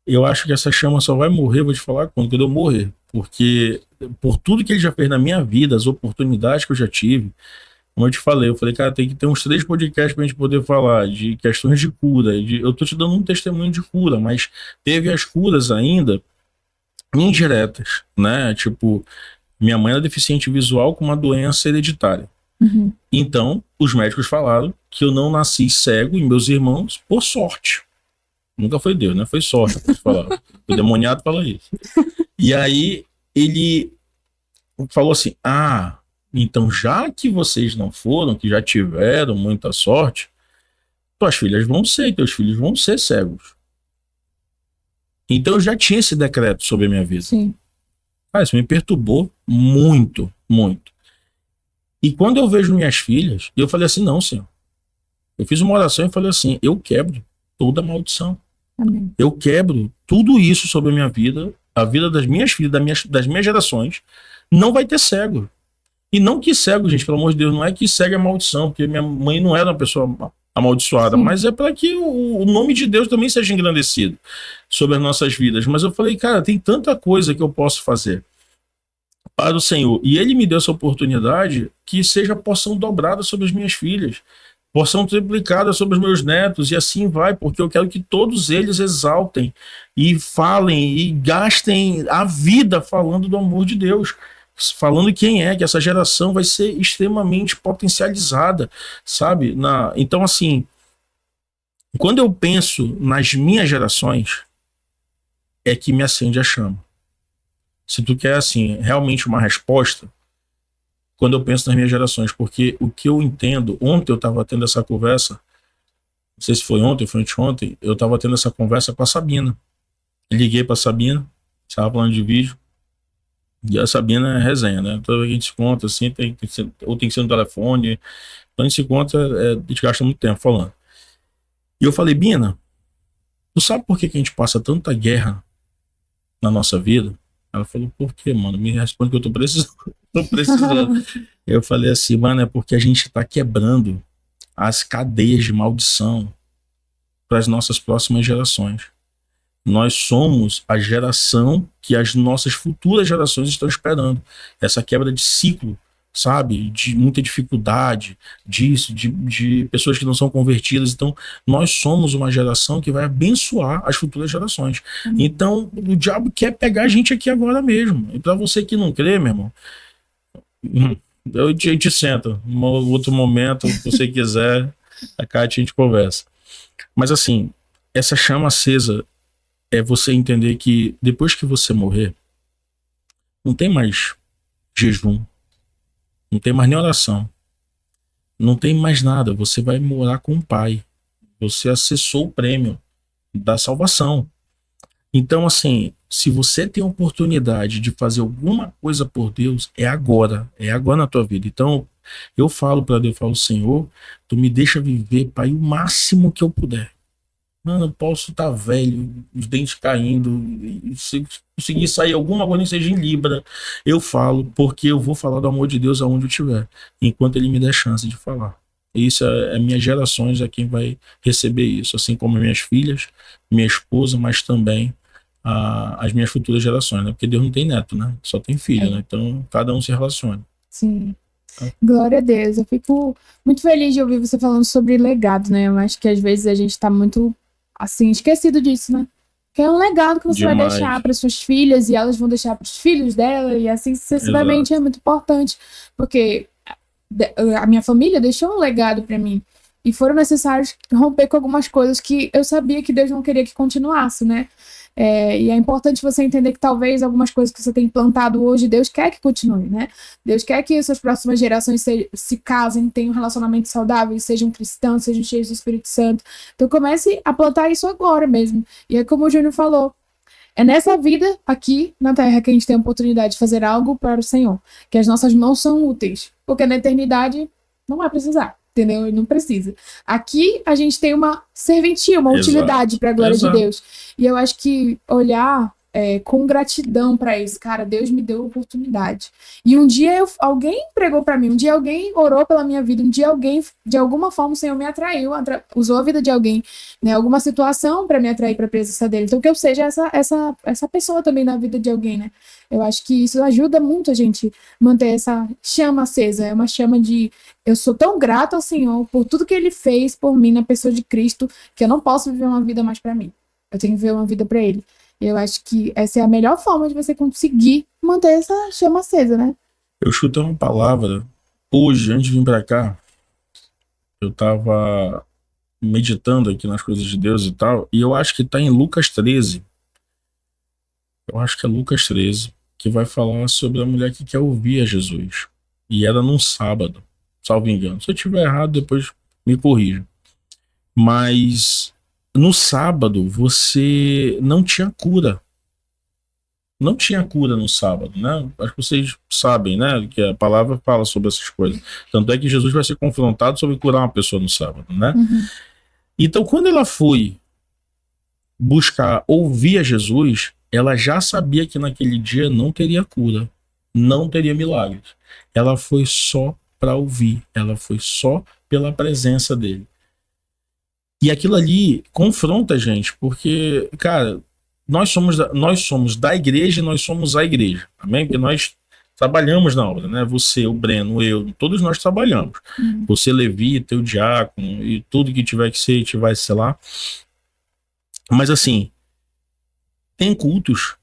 eu acho que essa chama só vai morrer, vou te falar quando eu morrer. Porque por tudo que Ele já fez na minha vida, as oportunidades que eu já tive, como eu te falei, cara, tem que ter uns 3 podcasts pra gente poder falar de questões de cura. Eu tô te dando um testemunho de cura, mas teve as curas ainda indiretas, né? Tipo, minha mãe era deficiente visual com uma doença hereditária. Uhum. Então, os médicos falaram que eu não nasci cego e meus irmãos por sorte. Nunca foi Deus, né? Foi sorte que eles falaram. O demoniado fala isso. E aí, ele falou assim, então já que vocês não foram, que já tiveram muita sorte, tuas filhas vão ser, teus filhos vão ser cegos. Então eu já tinha esse decreto sobre a minha vida. Sim. Isso me perturbou muito, muito. E quando eu vejo minhas filhas, eu falei assim, não, Senhor. Eu fiz uma oração e falei assim, eu quebro toda maldição. Amém. Eu quebro tudo isso sobre a minha vida, a vida das minhas filhas, das minhas gerações, não vai ter cego. E não que cego, gente, pelo amor de Deus, não é que cego é maldição, porque minha mãe não era uma pessoa amaldiçoada, mas é para que o nome de Deus também seja engrandecido sobre as nossas vidas. Mas eu falei, cara, tem tanta coisa que eu posso fazer para o Senhor. E Ele me deu essa oportunidade que seja porção dobrada sobre as minhas filhas, porção triplicada sobre os meus netos, e assim vai, porque eu quero que todos eles exaltem e falem e gastem a vida falando do amor de Deus, falando quem é, que essa geração vai ser extremamente potencializada, sabe? Então, assim, quando eu penso nas minhas gerações, é que me acende a chama. Se tu quer, assim, realmente uma resposta, quando eu penso nas minhas gerações, porque o que eu entendo, ontem eu estava tendo essa conversa, não sei se foi ontem ou foi anteontem, eu estava tendo essa conversa com a Sabina. Liguei para a Sabina, estava falando de vídeo, e a Sabina é resenha, né? Toda vez que a gente se encontra, assim, ou tem que ser no telefone, quando a gente se encontra, a gente gasta muito tempo falando. E eu falei, Bina, tu sabe por que a gente passa tanta guerra na nossa vida? Ela falou, por quê, mano? Me responde que eu tô precisando. Tô precisando. Eu falei assim, mano, é porque a gente tá quebrando as cadeias de maldição para as nossas próximas gerações. Nós somos a geração que as nossas futuras gerações estão esperando. Essa quebra de ciclo, sabe? De muita dificuldade, disso, de pessoas que não são convertidas. Então, nós somos uma geração que vai abençoar as futuras gerações. Então, o diabo quer pegar a gente aqui agora mesmo. E para você que não crê, meu irmão, a gente senta. Em outro momento, se você quiser, a Kátia a gente conversa. Mas assim, essa chama acesa é você entender que depois que você morrer, não tem mais jejum, não tem mais nem oração, não tem mais nada. Você vai morar com o Pai. Você acessou o prêmio da salvação. Então, assim, se você tem a oportunidade de fazer alguma coisa por Deus, é agora na tua vida. Então, eu falo para Deus, eu falo, Senhor, tu me deixa viver, Pai, o máximo que eu puder. Mano, eu posso estar velho, os dentes caindo, se conseguir sair alguma coisa, nem seja em Libra, eu falo, porque eu vou falar do amor de Deus aonde eu estiver, enquanto Ele me der chance de falar. Isso é minhas gerações, é quem vai receber isso, assim como minhas filhas, minha esposa, mas também as minhas futuras gerações, né? Porque Deus não tem neto, né? Só tem filho, né? Então cada um se relaciona. Sim. Glória a Deus. Eu fico muito feliz de ouvir você falando sobre legado, né? Eu acho que às vezes a gente tá muito, assim, esquecido disso, né? Que é um legado que você vai Demais. deixar para suas filhas e elas vão deixar para os filhos dela e assim sucessivamente. Exato. É muito importante, porque a minha família deixou um legado para mim e foram necessários romper com algumas coisas que eu sabia que Deus não queria que continuasse, né? E é importante você entender que talvez algumas coisas que você tem plantado hoje, Deus quer que continue, né? Deus quer que suas próximas gerações se casem, tenham um relacionamento saudável, sejam cristãos, sejam cheios do Espírito Santo. Então comece a plantar isso agora mesmo. E é como o Júnior falou, é nessa vida aqui na Terra que a gente tem a oportunidade de fazer algo para o Senhor, que as nossas mãos são úteis, porque na eternidade não vai precisar, entendeu? Não precisa. Aqui a gente tem uma serventia, uma utilidade para a glória de Deus. E eu acho que olhar com gratidão para isso, cara, Deus me deu a oportunidade. E um dia alguém pregou para mim, um dia alguém orou pela minha vida, um dia alguém, de alguma forma, o Senhor me atraiu, usou a vida de alguém, né, alguma situação para me atrair para a presença dele. Então, que eu seja essa pessoa também na vida de alguém, né? Eu acho que isso ajuda muito a gente manter essa chama acesa. É uma chama de eu sou tão grato ao Senhor por tudo que ele fez por mim na pessoa de Cristo, que eu não posso viver uma vida mais para mim. Eu tenho que viver uma vida para ele. Eu acho que essa é a melhor forma de você conseguir manter essa chama acesa, né? Eu chutei uma palavra hoje, antes de vir pra cá. Eu tava meditando aqui nas coisas de Deus e tal, e eu acho que tá em Lucas 13. Eu acho que é Lucas 13, que vai falar sobre a mulher que quer ouvir a Jesus. E era num sábado, salvo engano. Se eu tiver errado, depois me corrija. Mas no sábado você não tinha cura. Não tinha cura no sábado, né? Acho que vocês sabem, né? Que a palavra fala sobre essas coisas. Tanto é que Jesus vai ser confrontado sobre curar uma pessoa no sábado, né? Uhum. Então, quando ela foi buscar ouvir a Jesus, ela já sabia que naquele dia não teria cura, não teria milagres. Ela foi só para ouvir, ela foi só pela presença dele. E aquilo ali confronta a gente, porque, cara, nós somos da igreja e nós somos a igreja, amém? Porque nós trabalhamos na obra, né? Você, o Breno, eu, todos nós trabalhamos. Uhum. Você, levita, o diácono e tudo que tiver que ser, a gente vai ser lá. Mas assim, tem cultos.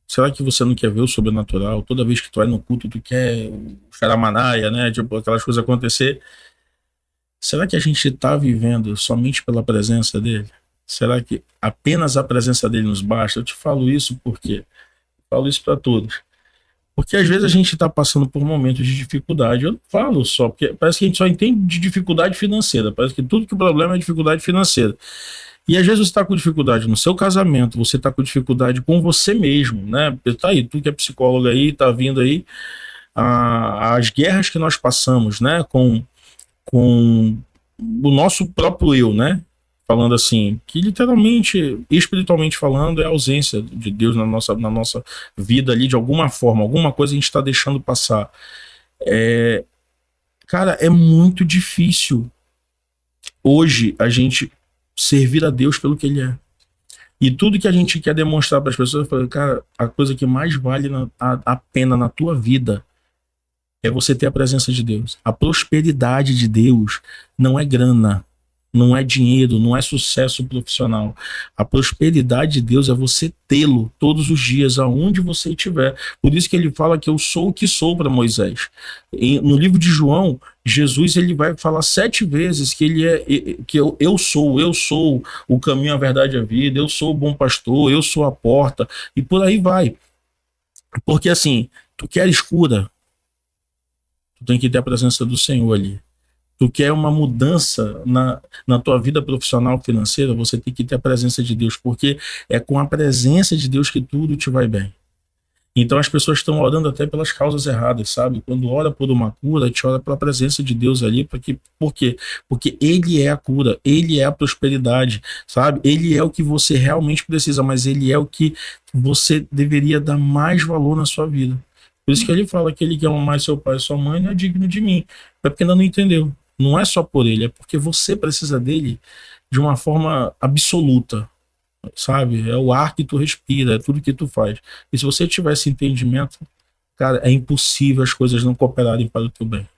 Será que você não quer ver o sobrenatural? Toda vez que tu vai no culto, tu quer o xaramanaia, né? Tipo, aquelas coisas acontecer. Será que a gente está vivendo somente pela presença dele? Será que apenas a presença dele nos basta? Eu te falo isso porque eu falo isso para todos. Porque às vezes a gente está passando por momentos de dificuldade. Eu não falo só, porque parece que a gente só entende de dificuldade financeira. Parece que tudo que o problema é dificuldade financeira. E às vezes você está com dificuldade no seu casamento, você está com dificuldade com você mesmo, né? Tá aí, tu que é psicóloga aí, tá vindo aí as guerras que nós passamos, né? Com o nosso próprio eu, né? Falando assim, que literalmente, espiritualmente falando, é a ausência de Deus na nossa vida ali, de alguma forma, alguma coisa a gente está deixando passar. Cara, é muito difícil hoje a gente servir a Deus pelo que ele é. E tudo que a gente quer demonstrar para as pessoas, eu falo, cara, a coisa que mais vale a pena na tua vida é você ter a presença de Deus. A prosperidade de Deus não é grana, não é dinheiro, não é sucesso profissional. A prosperidade de Deus é você tê-lo todos os dias, aonde você estiver. Por isso que ele fala que eu sou o que sou para Moisés. No livro de João, Jesus ele vai falar 7 vezes que ele é, que eu sou o caminho, a verdade e a vida, eu sou o bom pastor, eu sou a porta, e por aí vai. Porque assim, tu queres cura, tu tem que ter a presença do Senhor ali. Tu quer uma mudança na tua vida profissional financeira, você tem que ter a presença de Deus, porque é com a presença de Deus que tudo te vai bem. Então as pessoas estão orando até pelas causas erradas, sabe? Quando ora por uma cura, te ora pela presença de Deus ali, por quê? Porque Ele é a cura, Ele é a prosperidade, sabe? Ele é o que você realmente precisa, mas Ele é o que você deveria dar mais valor na sua vida. Por isso que ele fala que ele quer amar seu pai e sua mãe não é digno de mim. É porque ainda não entendeu. Não é só por ele, é porque você precisa dele de uma forma absoluta, sabe? É o ar que tu respira, é tudo que tu faz. E se você tiver esse entendimento, cara, é impossível as coisas não cooperarem para o teu bem.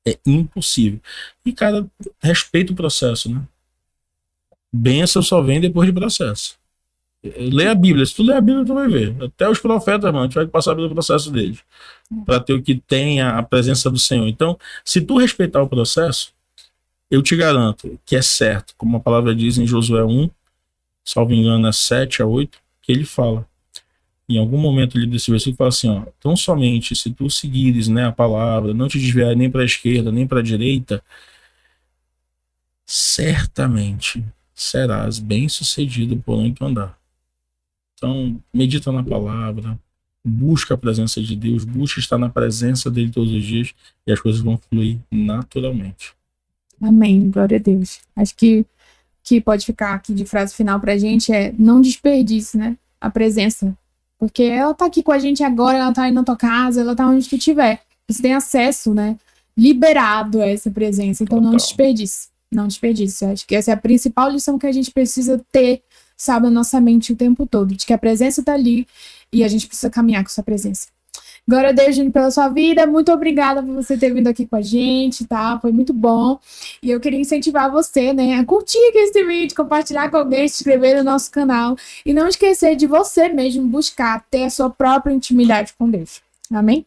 É impossível. E, cara, respeita o processo, né? Bênção só vem depois de processo. Lê a Bíblia. Se tu ler a Bíblia, tu vai ver. Até os profetas, mano, a gente vai passar pelo processo deles. Para ter o que tem a presença do Senhor. Então, se tu respeitar o processo, eu te garanto que é certo. Como a palavra diz em Josué 1, salvo engano, é 7 a 8, que ele fala. Em algum momento ali desse versículo fala assim, ó, tão somente se tu seguires, né, a palavra, não te desviar nem para a esquerda, nem para a direita, certamente serás bem-sucedido por onde tu andar. Então, medita na palavra, busca a presença de Deus, busca estar na presença dele todos os dias e as coisas vão fluir naturalmente. Amém, glória a Deus. Acho que pode ficar aqui de frase final pra gente é não desperdice, né, a presença. Porque ela tá aqui com a gente agora, ela tá aí na tua casa, ela tá onde tu estiver. Você tem acesso, né, liberado a essa presença. Então não desperdice, não desperdice. Eu acho que essa é a principal lição que a gente precisa ter, sabe, na nossa mente o tempo todo, de que a presença tá ali e a gente precisa caminhar com essa presença. Glória a Deus, gente, pela sua vida. Muito obrigada por você ter vindo aqui com a gente, tá? Foi muito bom. E eu queria incentivar você, né, a curtir aqui esse vídeo, compartilhar com alguém, se inscrever no nosso canal. E não esquecer de você mesmo buscar ter a sua própria intimidade com Deus. Amém?